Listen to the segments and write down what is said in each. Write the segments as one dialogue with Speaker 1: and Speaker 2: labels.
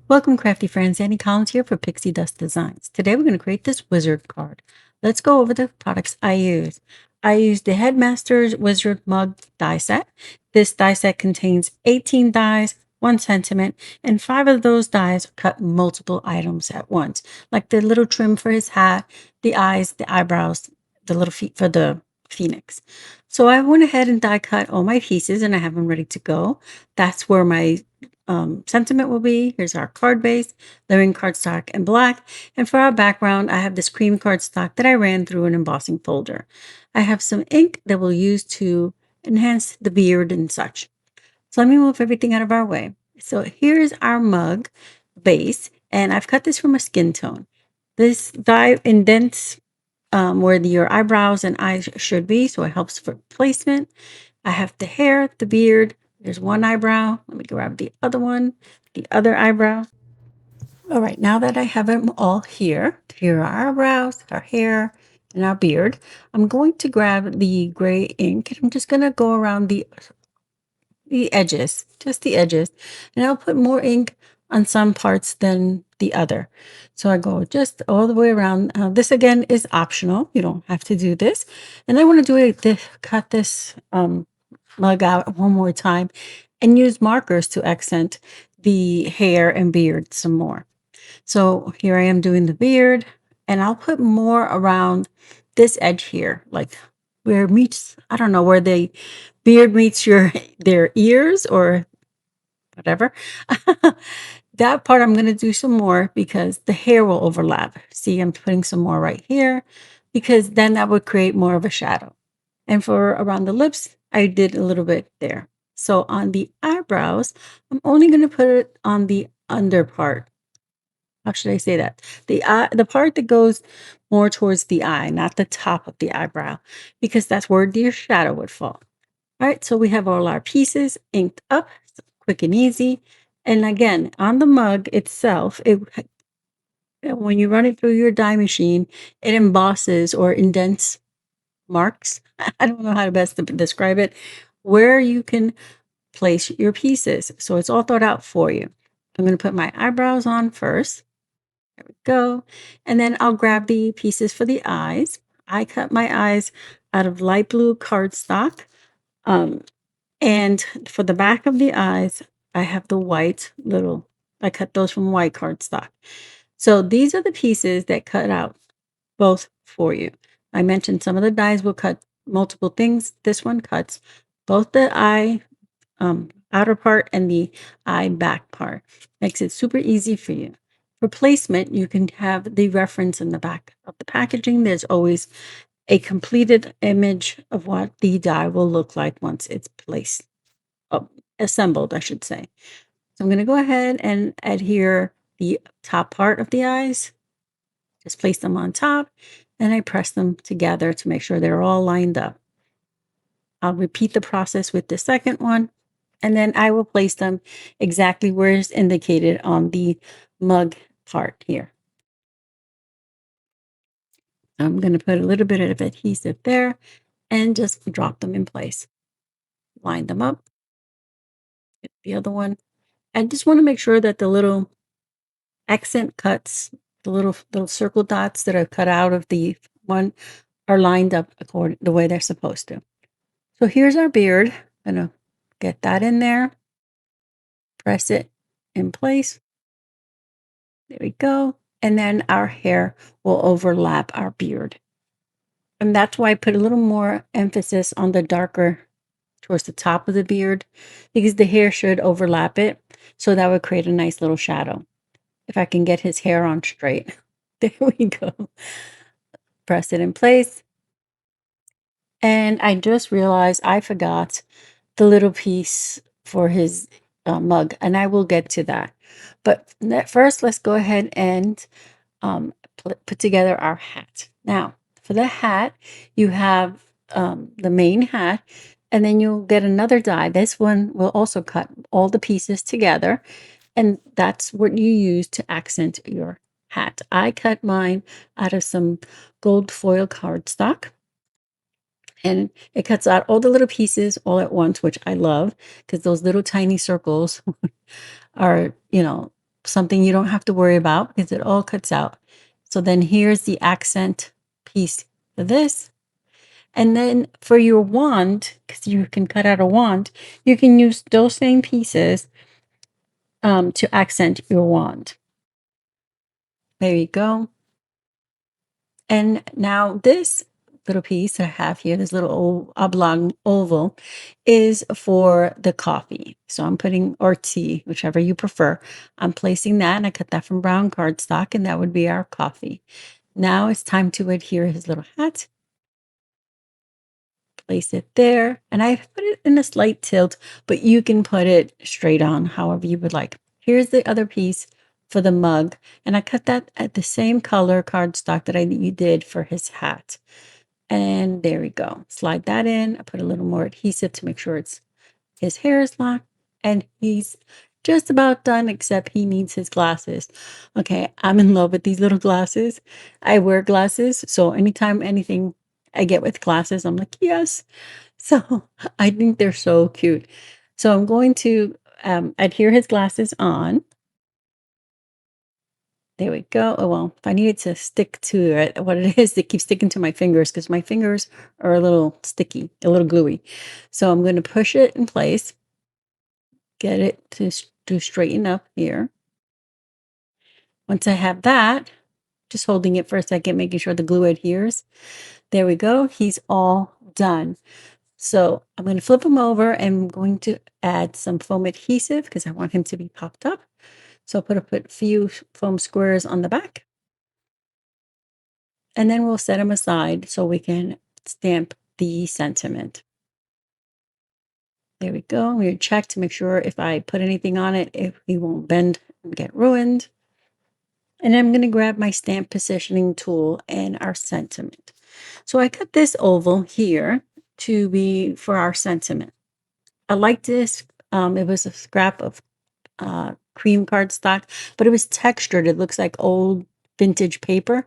Speaker 1: Welcome, crafty friends. Annie Collins here for Pixie Dust Designs. Today we're going to create this wizard card. Let's go over the products I use. I use the Headmaster's Wizard Mug die set. This die set contains 18 dies, 1 sentiment, and 5 of those dies cut multiple items at once, like the little trim for his hat, the eyes, the eyebrows, the little feet for the phoenix. So I went ahead and die cut all my pieces and I have them ready to go. That's where my sentiment will be. Here's our card base, living cardstock in black. And for our background, I have this cream cardstock that I ran through an embossing folder. I have some ink that we'll use to enhance the beard and such. So let me move everything out of our way. So here's our mug base, and I've cut this from a skin tone. This die indents where your eyebrows and eyes should be, so it helps for placement. I have the hair, the beard. There's one eyebrow. Let me grab the other one, the other eyebrow. All right, now that I have them all here are our eyebrows, our hair, and our beard. I'm going to grab the gray ink and I'm just going to go around the edges, just the edges, and I'll put more ink on some parts than the other. So I go just all the way around. This again is optional. You don't have to do this. And I want to do it, cut this mug out one more time and use markers to accent the hair and beard some more. So here I am doing the beard, and I'll put more around this edge here, like where it meets, I don't know, where the beard meets their ears or whatever. That part I'm going to do some more because the hair will overlap. See, I'm putting some more right here because then that would create more of a shadow. And for around the lips, I did a little bit there. So on the eyebrows, I'm only going to put it on the under part. How should I say that? The part that goes more towards the eye, not the top of the eyebrow, because that's where your shadow would fall. All right, so we have all our pieces inked up, quick and easy. And again, on the mug itself, when you run it through your die machine, it embosses or indents marks. I don't know how to best to describe it, where you can place your pieces. So it's all thought out for you. I'm going to put my eyebrows on first. There we go. And then I'll grab the pieces for the eyes. I cut my eyes out of light blue cardstock. And for the back of the eyes, I have the white I cut those from white cardstock. So these are the pieces that cut out both for you. I mentioned some of the dies will cut multiple things. This one cuts both the eye outer part and the eye back part. Makes it super easy for you. For placement, you can have the reference in the back of the packaging. There's always a completed image of what the die will look like once it's placed, assembled, I should say. So I'm going to go ahead and adhere the top part of the eyes. Just place them on top, and I press them together to make sure they're all lined up. I'll repeat the process with the second one, and then I will place them exactly where it's indicated on the mug part here. I'm going to put a little bit of adhesive there and just drop them in place. Line them up. Get the other one. I just want to make sure that the little accent cuts, the little circle dots that are cut out of the one are lined up according the way they're supposed to. So here's our beard. I'm going to get that in there. Press it in place. There we go. And then our hair will overlap our beard. And that's why I put a little more emphasis on the darker towards the top of the beard because the hair should overlap it. So that would create a nice little shadow. If I can get his hair on straight. There we go. Press it in place. And I just realized I forgot the little piece for his mug, and I will get to that. But first, let's go ahead and put together our hat. Now, for the hat, you have the main hat, and then you'll get another die. This one will also cut all the pieces together, and that's what you use to accent your hat. I cut mine out of some gold foil cardstock. And it cuts out all the little pieces all at once, which I love because those little tiny circles are, something you don't have to worry about because it all cuts out. So then here's the accent piece for this. And then for your wand, because you can cut out a wand, you can use those same pieces to accent your wand. There you go. And now this little piece that I have here, this little oblong oval, is for the coffee. So I'm putting, or tea, whichever you prefer. I'm placing that, and I cut that from brown cardstock, and that would be our coffee. Now it's time to adhere his little hat. Place it there, and I put it in a slight tilt, but you can put it straight on however you would like. Here's the other piece for the mug, and I cut that at the same color cardstock that you did for his hat. And there we go. Slide that in. I put a little more adhesive to make sure his hair is locked, and he's just about done, except he needs his glasses. Okay, I'm in love with these little glasses. I wear glasses, so anytime anything I get with glasses, I'm like, yes. So I think they're so cute. So I'm going to adhere his glasses on. There we go. Oh, well, if I needed to stick to it, what it is, it keeps sticking to my fingers because my fingers are a little sticky, a little gluey. So I'm going to push it in place, get it to straighten up here. Once I have that, just holding it for a second, making sure the glue adheres. There we go. He's all done. So I'm going to flip him over and I'm going to add some foam adhesive because I want him to be popped up. So I'll put a few foam squares on the back. And then we'll set them aside so we can stamp the sentiment. There we go. I'm going to check to make sure if I put anything on it, if it won't bend and get ruined. And I'm going to grab my stamp positioning tool and our sentiment. So I cut this oval here to be for our sentiment. I like this. It was a scrap of cream cardstock, but it was textured. It looks like old vintage paper.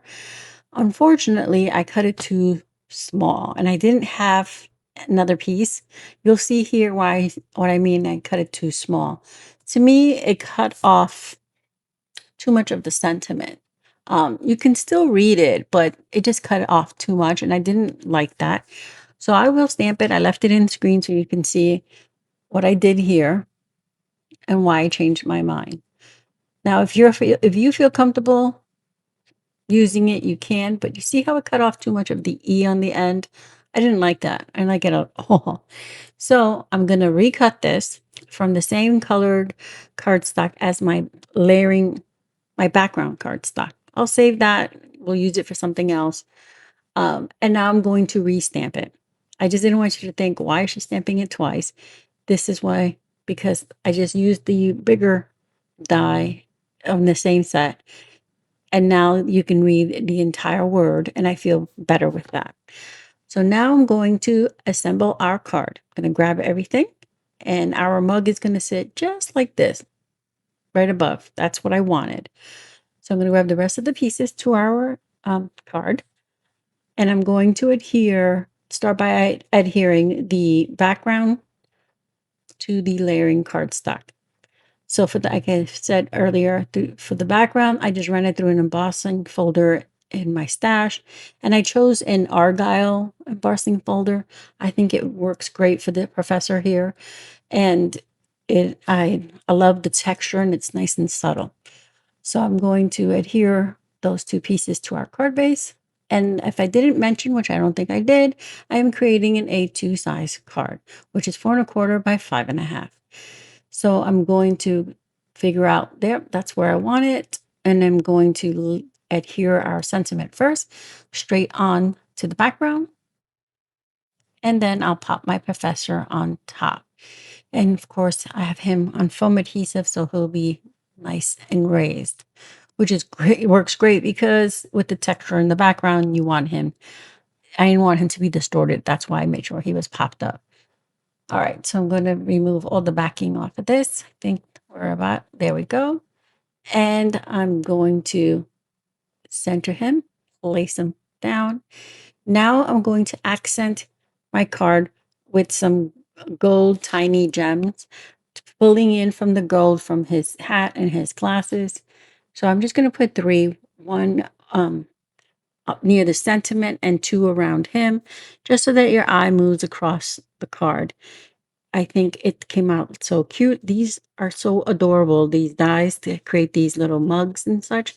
Speaker 1: Unfortunately, I cut it too small and I didn't have another piece. You'll see here what I mean. I cut it too small. To me, it cut off too much of the sentiment. You can still read it, but it just cut it off too much, and I didn't like that. So I will stamp it. I left it in screen so you can see what I did here and why I changed my mind. Now, if you feel comfortable using it, you can, but you see how it cut off too much of the E on the end? I didn't like that. I didn't like it at all. So I'm going to recut this from the same colored cardstock as my background cardstock. I'll save that. We'll use it for something else. And now I'm going to restamp it. I just didn't want you to think, why is she stamping it twice? This is why, because I just used the bigger die on the same set. And now you can read the entire word, and I feel better with that. So now I'm going to assemble our card. I'm going to grab everything, and our mug is going to sit just like this, right above. That's what I wanted. So I'm going to grab the rest of the pieces to our card, and I'm going to start by adhering the background to the layering cardstock. So like I said earlier, for the background, I just ran it through an embossing folder in my stash, and I chose an Argyle embossing folder. I think it works great for the professor here, and I love the texture, and it's nice and subtle. So I'm going to adhere those two pieces to our card base. And if I didn't mention, which I don't think I did, I am creating an A2 size card, which is 4¼ by 5½. So I'm going to figure out that's where I want it. And I'm going to adhere our sentiment first, straight on to the background. And then I'll pop my professor on top. And of course, I have him on foam adhesive, so he'll be nice and raised, which is great. It works great because with the texture in the background, I didn't want him to be distorted. That's why I made sure he was popped up. All right, so I'm going to remove all the backing off of this. I think there we go. And I'm going to center him, place him down. Now I'm going to accent my card with some gold tiny gems pulling in from the gold from his hat and his glasses. So I'm just going to put three, one up near the sentiment and two around him, just so that your eye moves across the card. I think it came out so cute. These are so adorable, these dies to create these little mugs and such.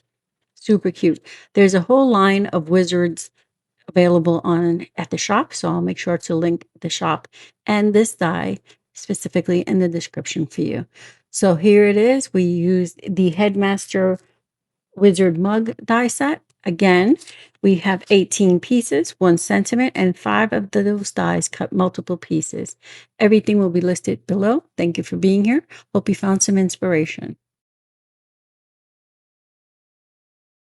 Speaker 1: Super cute. There's a whole line of wizards available on at the shop, so I'll make sure to link the shop and this die specifically in the description for you. So here it is. We used the Headmaster Wizard Mug die set. Again, we have 18 pieces, 1 sentiment, and 5 of those dies cut multiple pieces. Everything will be listed below. Thank you for being here. Hope you found some inspiration.